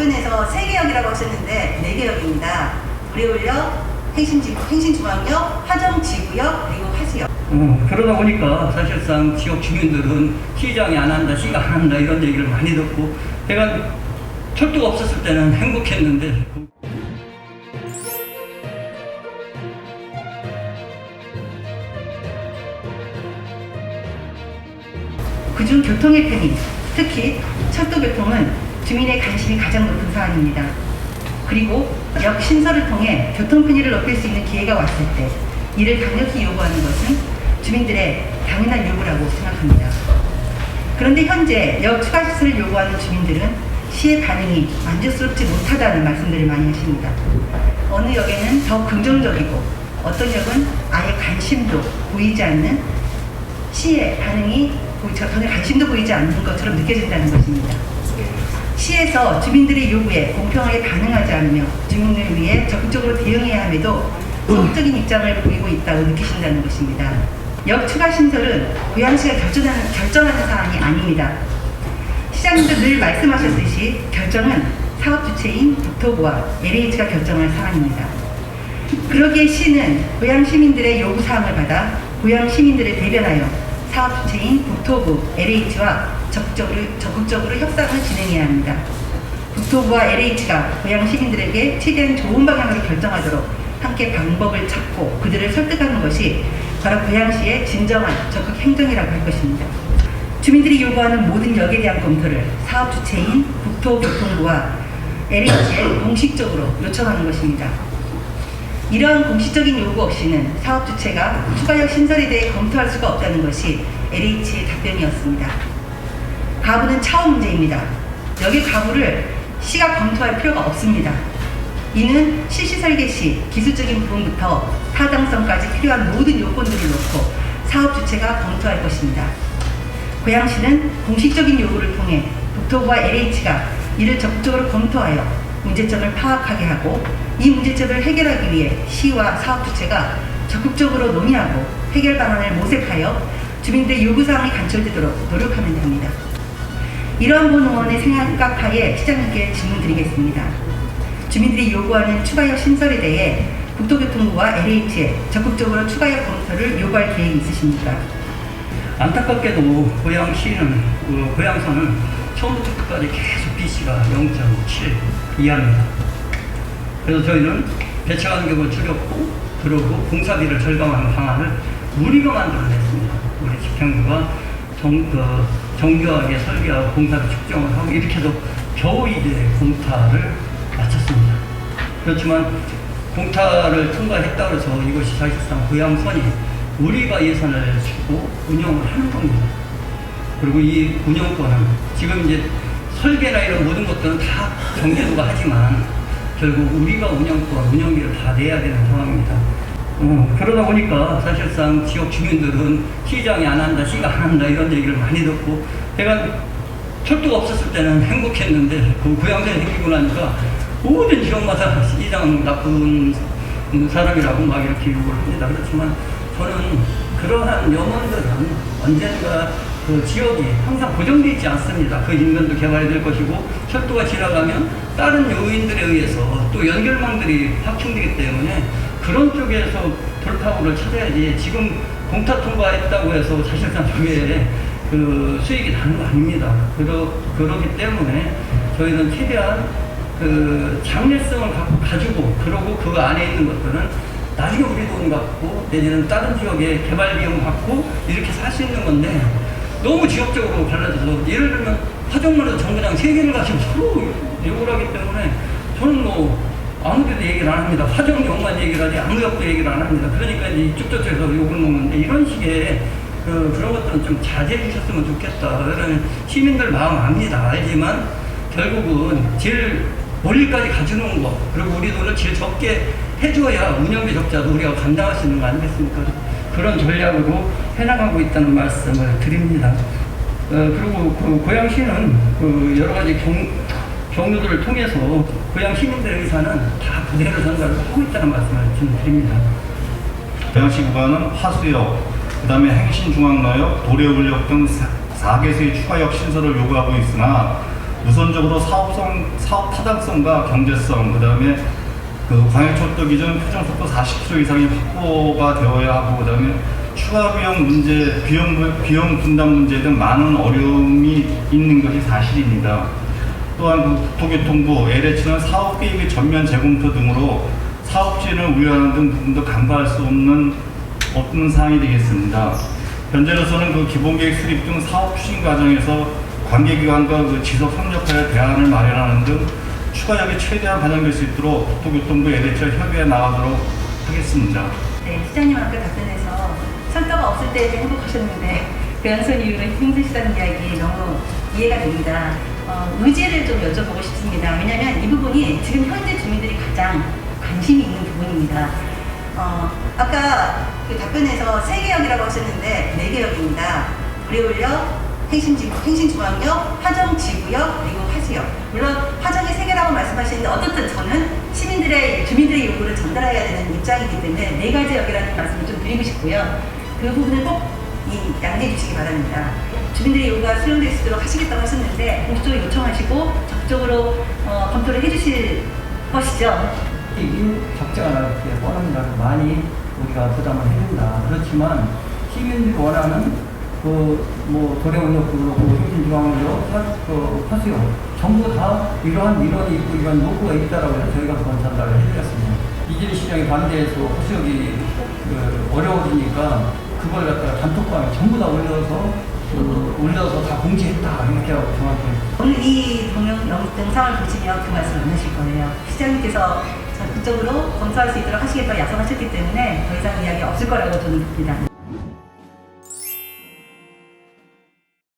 인근에서 3개역이라고 하셨는데 4개역입니다. 구례울역, 행신중앙역, 화정지구역, 그리고 화수역. 그러다 보니까 사실상 지역 주민들은 시장이 안 한다, 시가 안 한다 이런 얘기를 많이 듣고 제가 철도가 없었을 때는 행복했는데 그중 교통의 편의, 특히 철도교통은 주민의 관심이 가장 높은 사안입니다. 그리고 역 신설을 통해 교통 편의를 높일 수 있는 기회가 왔을 때 이를 강력히 요구하는 것은 주민들의 당연한 요구라고 생각합니다. 그런데 현재 역 추가 시설을 요구하는 주민들은 시의 반응이 만족스럽지 못하다는 말씀들을 많이 하십니다. 어느 역에는 더 긍정적이고 어떤 역은 아예 관심도 보이지 않는 시의 반응이 전혀 관심도 보이지 않는 것처럼 느껴진다는 것입니다. 시에서 주민들의 요구에 공평하게 반응하지 않으며 주민을 위해 적극적으로 대응해야 함에도 소극적인 입장을 보이고 있다고 느끼신다는 것입니다. 역 추가 신설은 고양시가 결정하는 사안이 아닙니다. 시장님도 늘 말씀하셨듯이 결정은 사업주체인 국토부와 LH가 결정할 사안입니다. 그러기에 시는 고양 시민들의 요구사항을 받아 고양 시민들을 대변하여 사업주체인 국토부, LH와 적극적으로 협상을 진행해야 합니다. 국토부와 LH가 고양 시민들에게 최대한 좋은 방향으로 결정하도록 함께 방법을 찾고 그들을 설득하는 것이 바로 고양시의 진정한 적극 행정이라고 할 것입니다. 주민들이 요구하는 모든 역에 대한 검토를 사업주체인 국토교통부와 LH에 공식적으로 요청하는 것입니다. 이러한 공식적인 요구 없이는 사업주체가 추가역 신설에 대해 검토할 수가 없다는 것이 LH의 답변이었습니다. 가부는 차후 문제입니다. 여기 가부를 시가 검토할 필요가 없습니다. 이는 실시 설계 시 기술적인 부분부터 타당성까지 필요한 모든 요건들을 놓고 사업주체가 검토할 것입니다. 고양시는 공식적인 요구를 통해 국토부와 LH가 이를 적극적으로 검토하여 문제점을 파악하게 하고 이 문제점을 해결하기 위해 시와 사업주체가 적극적으로 논의하고 해결 방안을 모색하여 주민들의 요구사항이 간철되도록 노력하면 됩니다. 이러한 본 의원의 생각하에 시장님께 질문드리겠습니다. 주민들이 요구하는 추가역 신설에 대해 국토교통부와 LH에 적극적으로 추가역 검토를 요구할 계획이 있으십니까? 안타깝게도 고양시는 고양선은 처음부터 끝까지 계속 BC가 0.7 이하입니다. 그래서 저희는 배차 간격을 줄였고 그리고 공사비를 절감하는 방안을 우리가 만들어냈습니다. 우리 집행부가 정교하게 설계하고 공사비 측정을 하고 이렇게 해서 겨우 이제 공타를 마쳤습니다. 그렇지만 공타를 통과했다고 해서 이것이 사실상 고양선이 우리가 예산을 주고 운영을 하는 겁니다. 그리고 이 운영권은 지금 이제 설계나 이런 모든 것들은 다 정제도가 하지만 결국 우리가 운영비를 다 내야 되는 상황입니다. 그러다 보니까 사실상 지역 주민들은 시장이 안 한다, 시가 안 한다 이런 얘기를 많이 듣고 제가 철도가 없었을 때는 행복했는데 그 고양선이 생기고 나니까 모든 지역마다 시장 나쁜 사람이라고 막 이렇게 욕을 합니다. 그렇지만 저는 그러한 염원들은 언젠가 그 지역이 항상 고정되어 있지 않습니다. 그 인근도 개발될 것이고 철도가 지나가면 다른 요인들에 의해서 또 연결망들이 확충되기 때문에 그런 쪽에서 돌파구를 찾아야지 지금 공타 통과했다고 해서 사실상 저게 그 수익이 나는 거 아닙니다. 그러기 때문에 저희는 최대한 그 장래성을 가지고 그러고 그 안에 있는 것들은 나중에 우리 돈 갖고 내지는 다른 지역에 개발 비용 받고 이렇게 살 수 있는 건데 너무 지역적으로 갈라져서 예를 들면 화정문에서 정거장 3개를 가지고 서로 욕을 하기 때문에 저는 뭐 아무데도 얘기를 안 합니다. 화정역만 얘기를 하지 아무 역도 얘기를 안 합니다. 그러니까 이제 저쪽에서 욕을 먹는데 이런 식의 그런 것들은 좀 자제해 주셨으면 좋겠다. 그러면 시민들 마음 압니다. 알지만 결국은 제일 멀리까지 가져놓은 거 그리고 우리 돈을 제일 적게 해줘야 운영비 적자도 우리가 감당할 수 있는 거 아니겠습니까? 그런 전략으로 해나가고 있다는 말씀을 드립니다. 그리고 그 고양시는 그 여러 가지 경로들을 통해서 고양 시민들의 의사는 다 그대로 전달을 하고 있다는 말씀을 좀 드립니다. 고양시 구간은 화수역, 그 다음에 행신중앙로역, 도래울역 등 4개소의 추가역 신설을 요구하고 있으나 우선적으로 사업 타당성과 경제성, 그다음에 그 광역철도 기준 표준속도 40km 이상이 확보가 되어야 하고, 그다음에 추가 비용 문제, 비용 분담 문제 등 많은 어려움이 있는 것이 사실입니다. 또한 국토교통부, LH는 사업 계획의 전면 재검토 등으로 사업 지원을 우려하는 등 부분도 간과할 수 없는 사항이 되겠습니다. 현재로서는 그 기본계획 수립 등 사업 추진 과정에서 관계기관과 그 지속 협력하여 대안을 마련하는 등 추가력이 최대한 반영될 수 있도록 국토교통부 LH와 협의해 나가도록 하겠습니다. 네, 시장님 아까 답변에서 철도가 없을 때 행복하셨는데 배양선 이후로 힘드시다는 이야기 너무 이해가 됩니다. 의지를 좀 여쭤보고 싶습니다. 왜냐하면 이 부분이 지금 현재 주민들이 가장 관심이 있는 부분입니다. 아까 그 답변에서 3개역이라고 하셨는데 4개역입니다. 구례울역, 행신중앙역, 화정지구역, 그리고 화수역. 물론 화정이 3개라고 말씀하시는데 어떻든 저는 주민들의 요구를 전달해야 되는 입장이기 때문에 4가지 역이라는 말씀을 좀 드리고 싶고요. 그 부분을 꼭 양해해 주시기 바랍니다. 주민들의 요구가 수용될 수 있도록 하시겠다고 하셨는데 공식적으로 요청하시고 적극적으로 검토를 해주실 것이죠. 이 적자가 나올 때 뻔합니다. 많이 우리가 부담을 해준다. 그렇지만 시민들이 원하는 도량역도 그렇고 행신중앙역, 화수역 전부 다 이러한 민원이 있고 이런 요구가 있다라고 해서 저희가 그건 전달을 해드렸습니다. 이재리 시장이 반대해서 화수역이 어려워지니까 그걸 갖다가 단톡방에 전부 다 올려서 다 공지했다 이렇게 하고 정확히. 오늘 이 영상을 보시면 그 말씀 안 하실 거예요. 시장님께서 적극적으로 검토할 수 있도록 하시겠다고 약속하셨기 때문에 더 이상 이야기 없을 거라고 저는 봅니다.